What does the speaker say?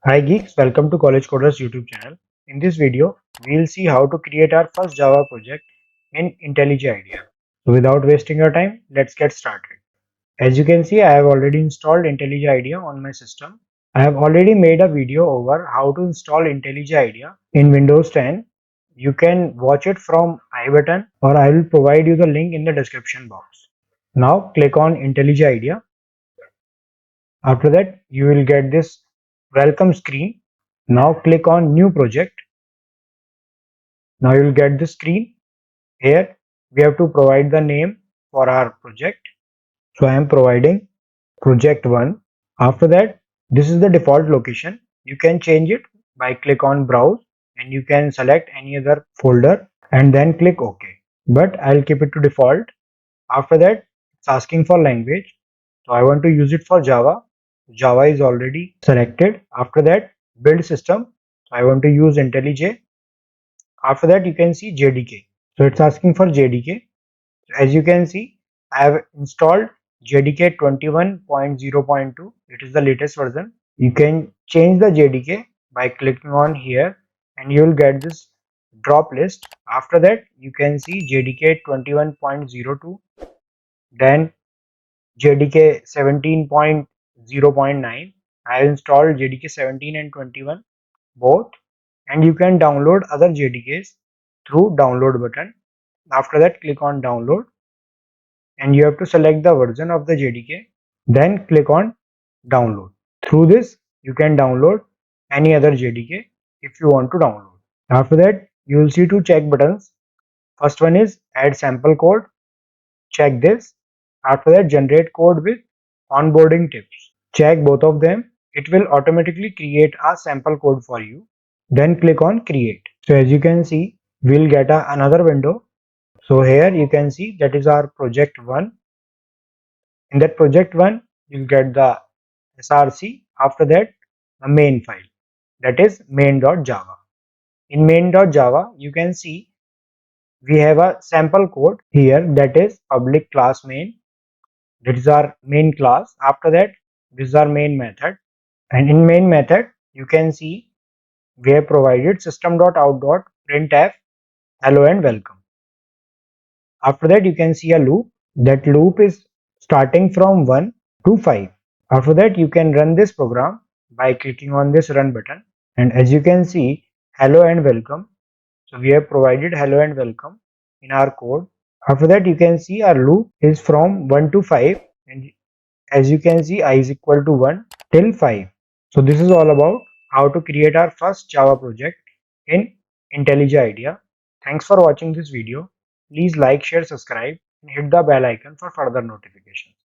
Hi geeks, welcome to College Coders YouTube channel. In this video, we'll see how to create our first Java project in IntelliJ IDEA. So without wasting your time, let's get started. As you can see, I have already installed IntelliJ IDEA on my system. I have already made a video over how to install IntelliJ IDEA in Windows 10. You can watch it from I button or I will provide you the link in the description box. Now click on IntelliJ IDEA. After that, you will get this welcome screen. Now click on new project. Now you will get this screen. Here we have to provide the name for our project. So I am providing project 1. After that, this is the default location. You can change it by click on browse and you can select any other folder and then click OK. But I'll keep it to default. After that, it's asking for language. So I want to use it for Java. Java is already selected. After that, build system. So I want to use IntelliJ. After that, you can see JDK. So it's asking for JDK. As you can see, I have installed JDK 21.0.2. It is the latest version. You can change the JDK by clicking on here and you will get this drop list. After that, you can see JDK 21.02, then JDK 17.0.9. I have installed JDK 17 and 21 both, and you can download other JDKs through download button. After that, click on download and you have to select the version of the JDK, then click on download. Through this, you can download any other JDK if you want to download. After that, you will see two check buttons. First one is add sample code. Check this. After that, generate code with onboarding tips. Check both of them. It will automatically create a sample code for you. Then click on create. So as you can see, we'll get another window. So here you can see that is our project 1. In that project 1, you'll get the src. After that, the main file, that is main.java. In main.java, you can see we have a sample code here, that is public class main. That is our main class. After that, this is our main method, and in main method you can see we have provided system.out.printf hello and welcome. After that, you can see a loop. That loop is starting from 1 to 5. After that, you can run this program by clicking on this run button, and as you can see, hello and welcome. So we have provided hello and welcome in our code. After that, you can see our loop is from 1 to 5, and as you can see, I is equal to 1 till 5. So this is all about how to create our first Java project in IntelliJ IDEA. Thanks for watching this video. Please like, share, subscribe and hit the bell icon for further notifications.